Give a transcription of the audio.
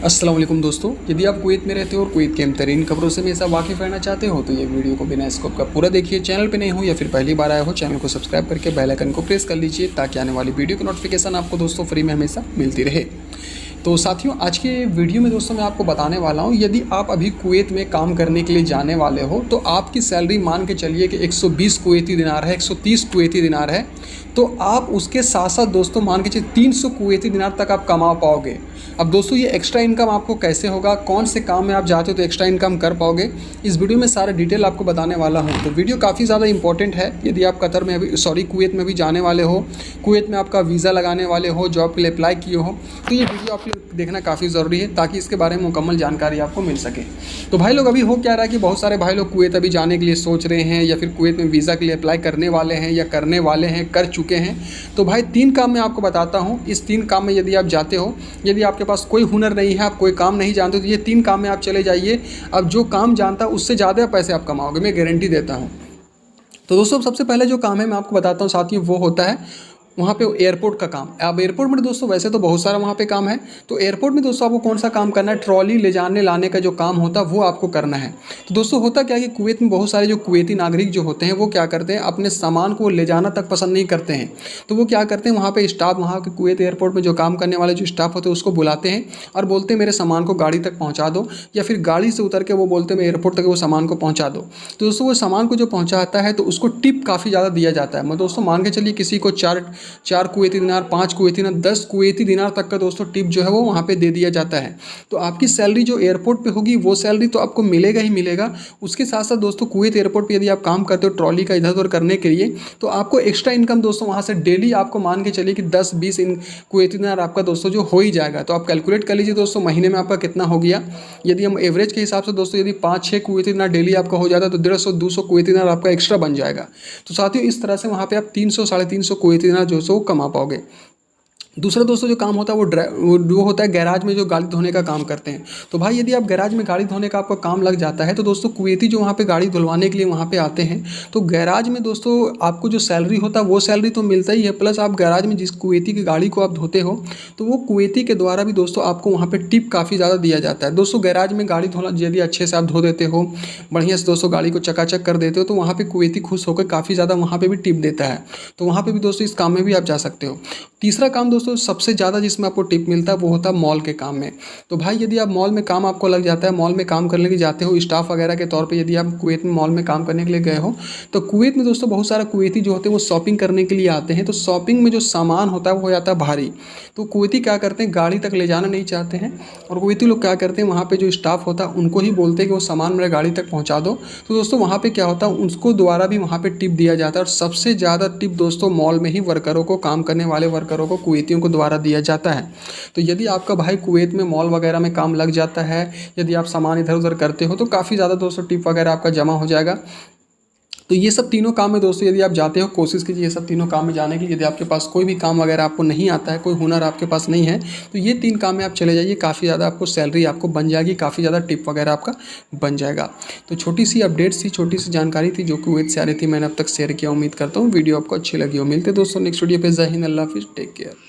अस्सलाम वालेकुम दोस्तों, यदि आप कुवैत में रहते हो और कुवैत के बेहतरीन खबरों से हमेशा वाकिफ़ रहना चाहते हो तो ये वीडियो को बिना स्कोप का पूरा देखिए। चैनल पे नए हो या फिर पहली बार आए हो, चैनल को सब्सक्राइब करके बेल आइकन को प्रेस कर लीजिए ताकि आने वाली वीडियो की नोटिफिकेशन आपको दोस्तों फ्री में हमेशा मिलती रहे। तो साथियों, आज के वीडियो में दोस्तों मैं आपको बताने वाला हूँ, यदि आप अभी कुवैत में काम करने के लिए जाने वाले हो तो आपकी सैलरी मान के चलिए कि 120 कुवैती दिनार है, 130 कुवैती दिनार है, तो आप उसके साथ साथ दोस्तों मान के चलिए 300 कुवैती दिनार तक आप कमा पाओगे। अब दोस्तों ये एक्स्ट्रा इनकम आपको कैसे होगा, कौन से काम में आप जाते हो तो एक्स्ट्रा इनकम कर पाओगे, इस वीडियो में सारा डिटेल आपको बताने वाला हूँ। तो वीडियो काफ़ी ज़्यादा इंपॉर्टेंट है। यदि आप कतर में अभी कुवैत में भी जाने वाले हो, कुवैत में आपका वीज़ा लगाने वाले हो, जॉब के लिए अप्लाई किए हो, तो ये वीडियो आप देखना काफ़ी ज़रूरी है ताकि इसके बारे में मुकम्मल जानकारी आपको मिल सके। तो भाई लोग, अभी हो क्या रहा है कि बहुत सारे भाई लोग कुवैत अभी जाने के लिए सोच रहे हैं या फिर कुवैत में वीज़ा के लिए अप्लाई करने वाले हैं या करने वाले हैं, कर चुके हैं। तो भाई 3 काम मैं आपको बताता हूँ। इस 3 काम में यदि आप जाते हो, यदि आपके पास कोई हुनर नहीं है, आप कोई काम नहीं जानते, तो ये 3 काम में आप चले जाइए। अब जो काम जानता है उससे ज़्यादा पैसे आप कमाओगे, मैं गारंटी देता हूँ। तो दोस्तों सबसे पहले जो काम है मैं आपको बताता हूँ साथियों, वो होता है वहाँ पे एयरपोर्ट का काम। अब एयरपोर्ट में दोस्तों वैसे तो बहुत सारा वहाँ पे काम है, तो एयरपोर्ट में दोस्तों आपको कौन सा काम करना है, ट्रॉली ले जाने लाने का जो काम होता है वो आपको करना है। तो दोस्तों होता क्या है कि कुवैत में बहुत सारे जो कुवैती नागरिक जो होते हैं वो क्या करते हैं, अपने सामान को ले जाना तक पसंद नहीं करते हैं। तो वो क्या करते हैं, वहाँ पे स्टाफ, वहाँ के कुवैत एयरपोर्ट में जो काम करने वाले जो स्टाफ होते हैं उसको बुलाते हैं और बोलते हैं मेरे सामान को गाड़ी तक पहुँचा दो, या फिर गाड़ी से उतर के वो बोलते हैं मैं एयरपोर्ट तक वो सामान को पहुँचा दो। तो दोस्तों वो सामान को जो पहुँचाता है तो उसको टिप काफ़ी ज़्यादा दिया जाता है। मैं दोस्तों मान के चलिए किसी को चार कुवैती दिनार, 5 कुवैती दिनार, 10 कुवैती दिनार तक का दोस्तों टिप जो है वो वहाँ पे दे दिया जाता है। तो आपकी सैलरी जो एयरपोर्ट पे होगी वो सैलरी तो आपको मिलेगा ही मिलेगा। उसके साथ साथ दोस्तों कुवैत एयरपोर्ट पे यदि आप काम करते हो ट्रॉली का इधर उधर करने के लिए, तो आपको एक्स्ट्रा इनकम दोस्तों वहाँ से डेली आपको मान के चलिए कि 10-20 कुवैती दिनार आपका दोस्तों जो हो ही जाएगा। तो आप कैलकुलेट कर लीजिए दोस्तों महीने में आपका कितना हो गया। यदि हम एवरेज के हिसाब से दोस्तों यदि 5-6 कुवैती दिनार डेली आपका हो जाता है तो 150-200 कुवैती दिनार आपका एक्स्ट्रा बन जाएगा। तो साथियों इस तरह से वहाँ पे आप 300-350 कुवैती दिनार जो सो कमा पाओगे। दूसरा दोस्तों जो काम होता है वो होता है गैराज में जो गाड़ी धोने का काम करते हैं। तो भाई यदि आप गैराज में गाड़ी धोने का आपका काम लग जाता है तो दोस्तों कुवैती जो वहाँ पे गाड़ी धुलवाने के लिए वहाँ पे आते हैं, तो गैराज में दोस्तों आपको जो सैलरी होता है वो सैलरी तो मिलता ही है, प्लस आप गैराज में जिस कुवैती की गाड़ी को आप धोते हो तो वो कुवैती के द्वारा भी दोस्तों आपको वहाँ पर टिप काफ़ी ज़्यादा दिया जाता है। दोस्तों गैराज में गाड़ी धोना यदि अच्छे से आप धो देते हो, बढ़िया से दोस्तों गाड़ी को चकाचक कर देते हो, तो वहाँ पर कुवैती खुश होकर काफ़ी ज़्यादा वहाँ पर भी टिप देता है। तो वहाँ पर भी दोस्तों इस काम में भी आप जा सकते हो। तीसरा काम दोस्तों सबसे ज़्यादा जिसमें आपको टिप मिलता है वो होता है मॉल के काम में। तो भाई यदि आप मॉल में काम आपको लग जाता है, मॉल में काम करने के लिए जाते हो स्टाफ वगैरह के तौर पे, यदि आप कुवैत में मॉल में काम करने के लिए गए हो, तो कुवैत में दोस्तों बहुत सारा कुवैती जो होते हैं वो शॉपिंग करने के लिए आते हैं। तो शॉपिंग में जो सामान होता है वो हो जाता है भारी। तो कुवैती क्या करते हैं, गाड़ी तक ले जाना नहीं चाहते हैं, और कुवैती लोग क्या करते हैं वहाँ पर जो स्टाफ होता है उनको ही बोलते हैं कि वो सामान मेरे गाड़ी तक पहुँचा दो। तो दोस्तों वहाँ पर क्या होता है, उसको द्वारा भी वहाँ पर टिप दिया जाता है। और सबसे ज़्यादा टिप दोस्तों मॉल में ही वर्करों को, काम करने वाले वर्करों को, कुवैतियों को द्वारा दिया जाता है। तो यदि आपका भाई कुवैत में मॉल वगैरह में काम लग जाता है, यदि आप सामान इधर उधर करते हो, तो काफ़ी ज़्यादा दोस्तों टिप वगैरह आपका जमा हो जाएगा। तो ये सब तीनों काम में दोस्तों यदि आप जाते हो, कोशिश कीजिए ये सब तीनों काम में जाने की। यदि आपके पास कोई भी काम वगैरह आपको नहीं आता है, कोई हुनर आपके पास नहीं है, तो ये 3 काम में आप चले जाइए, काफ़ी ज़्यादा आपको सैलरी आपको बन जाएगी, काफ़ी ज़्यादा टिप वगैरह आपका बन जाएगा। तो छोटी सी अपडेट्स थी, छोटी सी जानकारी थी जो कुवैत से आ रही थी, मैंने अब तक शेयर किया। उम्मीद करता हूँ वीडियो आपको अच्छी लगी हो। मिलते दोस्तों नेक्स्ट वीडियो पे। जय हिंद, अल्लाह हाफिज़, टेक केयर।